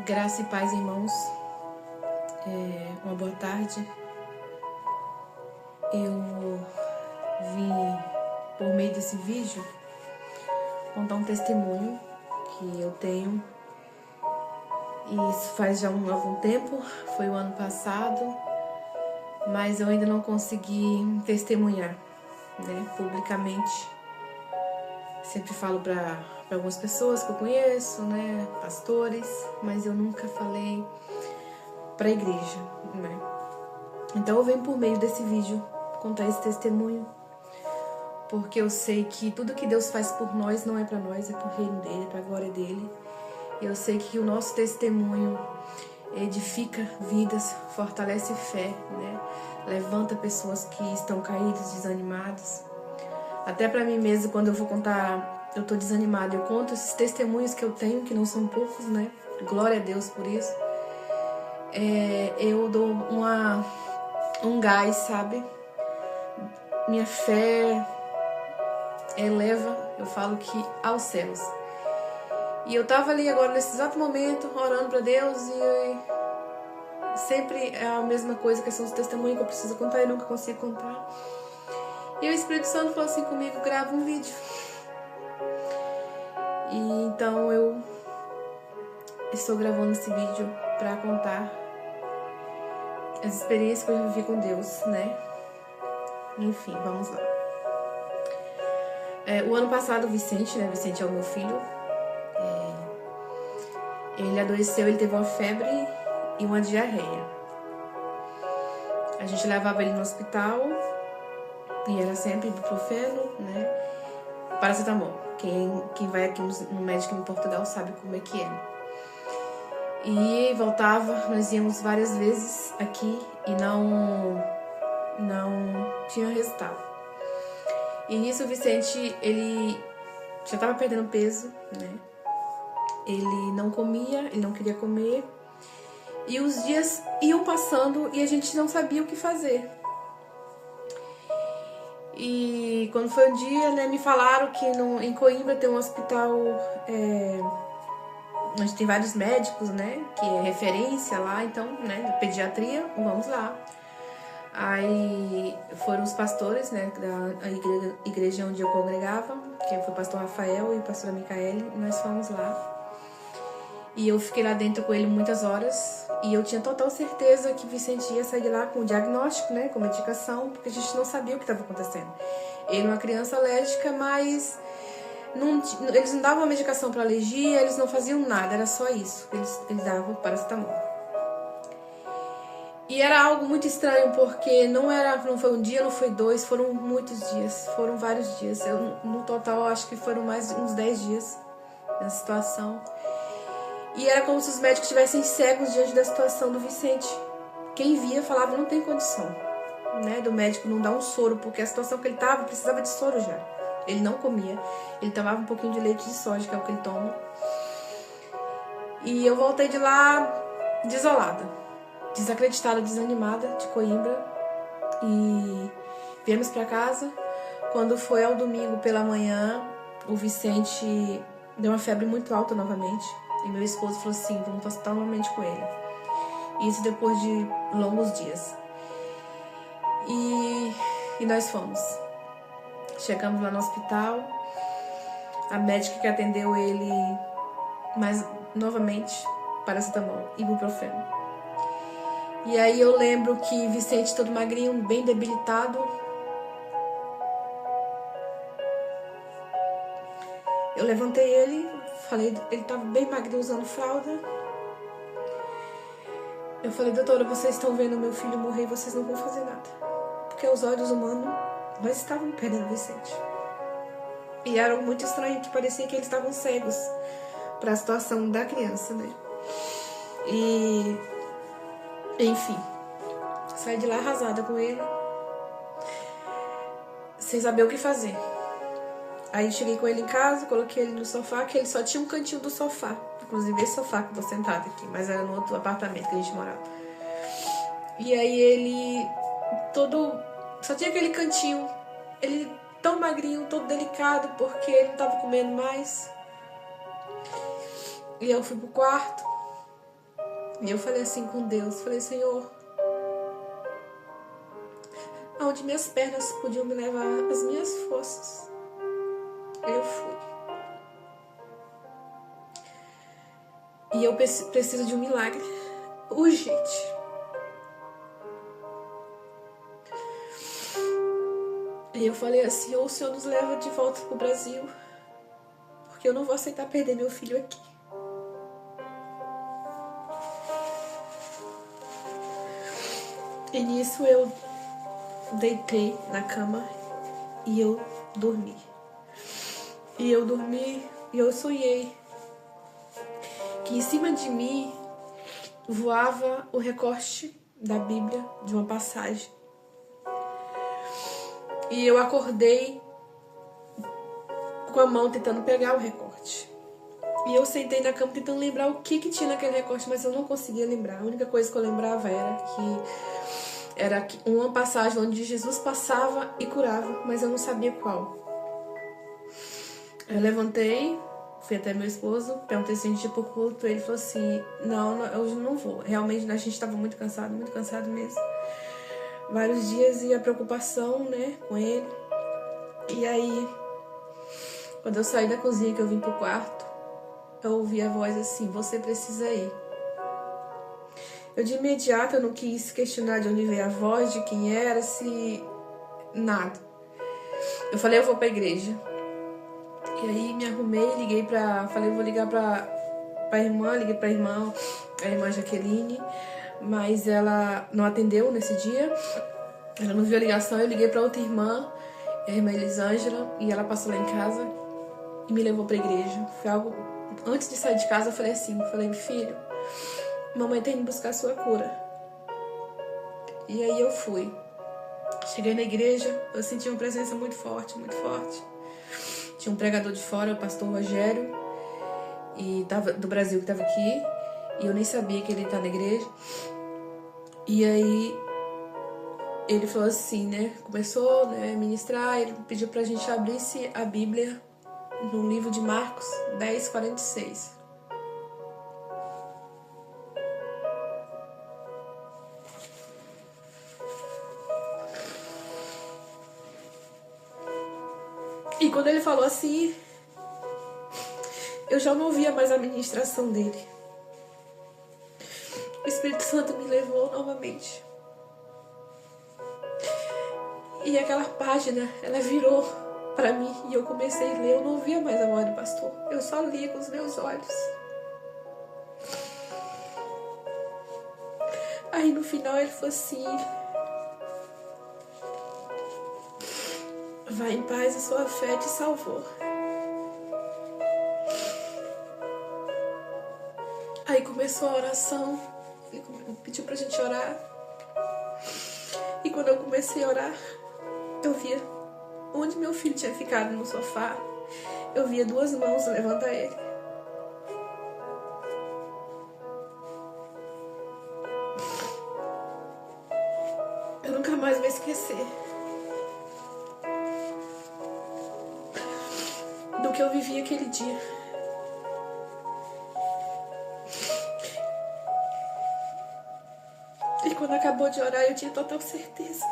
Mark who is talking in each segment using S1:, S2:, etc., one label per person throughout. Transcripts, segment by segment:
S1: Graça e paz, irmãos. Uma boa tarde. Eu vim, por meio desse vídeo, contar um testemunho que eu tenho. E isso faz já algum tempo, foi o ano passado, mas eu ainda não consegui testemunhar, publicamente. Sempre falo para algumas pessoas que eu conheço, pastores, mas eu nunca falei para a igreja, Então eu venho por meio desse vídeo contar esse testemunho, porque eu sei que tudo que Deus faz por nós não é para nós, é para o reino dele, é para a glória dele. E eu sei que o nosso testemunho edifica vidas, fortalece fé, levanta pessoas que estão caídas, desanimadas. Até para mim mesmo, quando eu vou contar, eu tô desanimada, eu conto esses testemunhos que eu tenho, que não são poucos, Glória a Deus por isso. Eu dou um gás, sabe? Minha fé eleva, eu falo que aos céus. E eu tava ali agora, nesse exato momento, orando para Deus, e sempre é a mesma coisa, que são os testemunhos que eu preciso contar e nunca consigo contar. E o Espírito Santo falou assim comigo: grava um vídeo. E então eu estou gravando esse vídeo para contar as experiências que eu vivi com Deus, Enfim, vamos lá. O ano passado, o Vicente, Vicente é o meu filho, ele adoeceu, ele teve uma febre e uma diarreia. A gente levava ele no hospital e era sempre ibuprofeno, paracetamol. Quem vai aqui no médico em Portugal sabe como é que é. E voltava, nós íamos várias vezes aqui e não tinha resultado. E nisso o Vicente, ele já estava perdendo peso, Ele não comia, ele não queria comer. E os dias iam passando e a gente não sabia o que fazer. E quando foi um dia, me falaram que em Coimbra tem um hospital onde tem vários médicos, que é referência lá, então, de pediatria, vamos lá. Aí foram os pastores, da igreja onde eu congregava, que foi o pastor Rafael e a pastora Micaele, e nós fomos lá. E eu fiquei lá dentro com ele muitas horas, e eu tinha total certeza que Vicente ia sair de lá com o diagnóstico, com medicação, porque a gente não sabia o que estava acontecendo. Ele é uma criança alérgica, mas eles não davam medicação para alergia, eles não faziam nada, era só isso, eles davam paracetamol. E era algo muito estranho, porque não foi um dia, não foi dois, foram muitos dias, foram vários dias. No total, acho que foram mais uns 10 dias nessa situação. E era como se os médicos estivessem cegos diante da situação do Vicente. Quem via falava: não tem condição, do médico não dar um soro, porque a situação que ele estava precisava de soro já. Ele não comia, ele tomava um pouquinho de leite de soja, que é o que ele toma. E eu voltei de lá desolada, desacreditada, desanimada, de Coimbra. E viemos para casa. Quando foi ao domingo pela manhã, o Vicente deu uma febre muito alta novamente. E meu esposo falou assim: vamos para o hospital novamente com ele. Isso depois de longos dias. E nós fomos. Chegamos lá no hospital. A médica que atendeu ele, mas novamente, paracetamol, ibuprofeno. E aí eu lembro que Vicente, todo magrinho, bem debilitado, eu levantei ele, falei, ele estava bem magrinho, usando fralda. Eu falei: doutora, vocês estão vendo meu filho morrer e vocês não vão fazer nada. Porque aos olhos humanos, nós estávamos perdendo Vicente. E era algo muito estranho, que parecia que eles estavam cegos para a situação da criança, E, enfim, saí de lá arrasada com ele, sem saber o que fazer. Aí cheguei com ele em casa, coloquei ele no sofá, que ele só tinha um cantinho do sofá. Inclusive esse sofá que eu tô sentada aqui, mas era no outro apartamento que a gente morava. E aí ele só tinha aquele cantinho. Ele tão magrinho, todo delicado, porque ele não tava comendo mais. E eu fui pro quarto. E eu falei assim com Deus, falei, Senhor, aonde minhas pernas podiam me levar, as minhas forças, eu fui. E eu preciso de um milagre urgente. E eu falei assim, ou o Senhor nos leva de volta pro Brasil, porque eu não vou aceitar perder meu filho aqui. E nisso eu deitei na cama e eu dormi. E eu dormi e eu sonhei que em cima de mim voava o recorte da Bíblia de uma passagem. E eu acordei com a mão tentando pegar o recorte. E eu sentei na cama tentando lembrar o que tinha naquele recorte, mas eu não conseguia lembrar. A única coisa que eu lembrava era uma passagem onde Jesus passava e curava, mas eu não sabia qual. Eu levantei, fui até meu esposo, perguntei se a gente ia pro culto. Ele falou assim, não, hoje não vou. Realmente a gente estava muito cansado mesmo. Vários dias e a preocupação, né, com ele. E aí, quando eu saí da cozinha, que eu vim pro quarto, eu ouvi a voz assim, você precisa ir. Eu de imediato eu não quis questionar de onde veio a voz, de quem era, se... nada. Eu falei, eu vou pra igreja. E aí me arrumei, falei, vou ligar pra irmã, liguei pra irmã, a irmã Jaqueline, mas ela não atendeu nesse dia. Ela não viu a ligação, eu liguei pra outra irmã, a irmã Elisângela, e ela passou lá em casa e me levou pra igreja. Foi algo... Antes de sair de casa, eu falei assim, filho, mamãe tá indo buscar a sua cura. E aí eu fui. Cheguei na igreja, eu senti uma presença muito forte, muito forte. Tinha um pregador de fora, o pastor Rogério, do Brasil, que tava aqui, e eu nem sabia que ele tá na igreja. E aí ele falou assim, né, começou, né, a ministrar, ele pediu pra gente abrir a Bíblia no livro de Marcos 10:46. E quando ele falou assim, eu já não ouvia mais a ministração dele. O Espírito Santo me levou novamente. E aquela página, ela virou pra mim e eu comecei a ler. Eu não ouvia mais a voz do pastor. Eu só lia com os meus olhos. Aí no final ele falou assim, vai em paz, a sua fé te salvou. Aí começou a oração, ele pediu pra gente orar. E quando eu comecei a orar, eu via onde meu filho tinha ficado no sofá, eu via duas mãos levantar ele. Eu nunca mais vou esquecer do que eu vivi aquele dia. E quando acabou de orar, eu tinha total certeza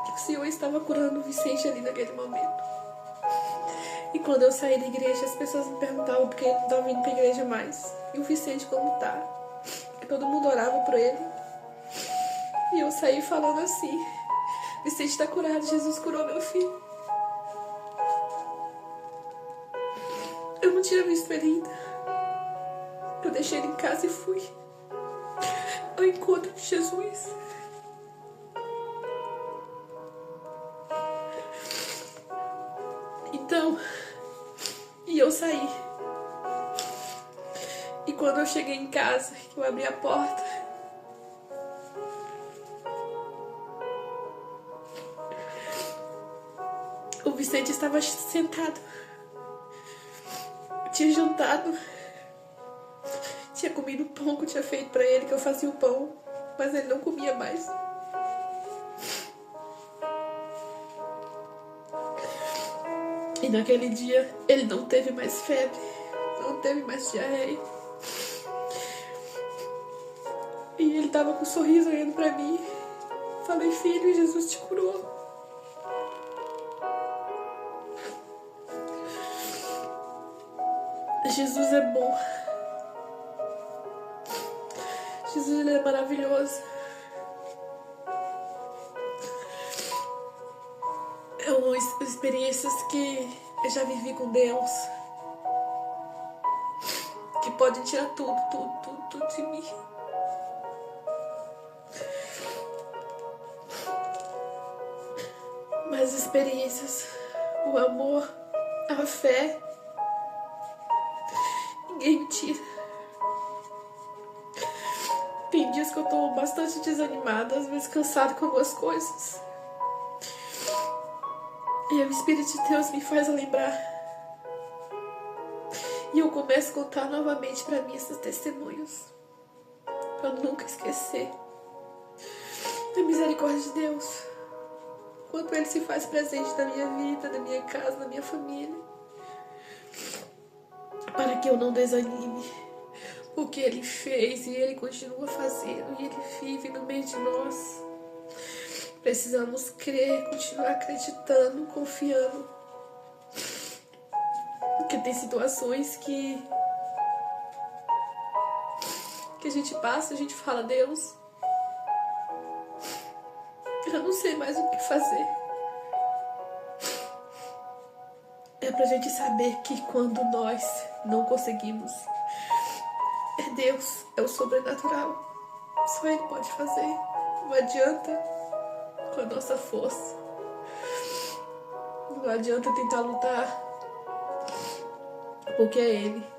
S1: que o Senhor estava curando o Vicente ali naquele momento. E quando eu saí da igreja, as pessoas me perguntavam por que ele não estava indo para a igreja mais. E o Vicente como tá? E todo mundo orava por ele. E eu saí falando assim, Vicente está curado, Jesus curou meu filho. Eu não tinha visto ele ainda. Eu deixei ele em casa e fui ao encontro de Jesus. Então, e eu saí. E quando eu cheguei em casa, que eu abri a porta, o Vicente estava sentado. Tinha jantado, tinha comido o pão que eu tinha feito pra ele, que eu fazia o pão, mas ele não comia mais. E naquele dia ele não teve mais febre, não teve mais diarreia. E ele tava com um sorriso olhando pra mim. Falei, filho, Jesus te curou. Jesus é bom. Jesus, ele é maravilhoso. É uma experiências que eu já vivi com Deus, que pode tirar tudo de mim. Mas as experiências, o amor, a fé, ninguém me tira. Tem dias que eu tô bastante desanimada, às vezes cansada com algumas coisas. E o Espírito de Deus me faz lembrar. E eu começo a contar novamente para mim esses testemunhos, para nunca esquecer da misericórdia de Deus, quanto Ele se faz presente na minha vida, na minha casa, na minha família, para que eu não desanime, porque Ele fez e Ele continua fazendo, e Ele vive no meio de nós. Precisamos crer, continuar acreditando, confiando, porque tem situações que a gente passa, a gente fala, Deus, eu não sei mais o que fazer. É pra gente saber que quando nós não conseguimos, é Deus, é o sobrenatural. Só Ele pode fazer. Não adianta com a nossa força. Não adianta tentar lutar, porque é Ele.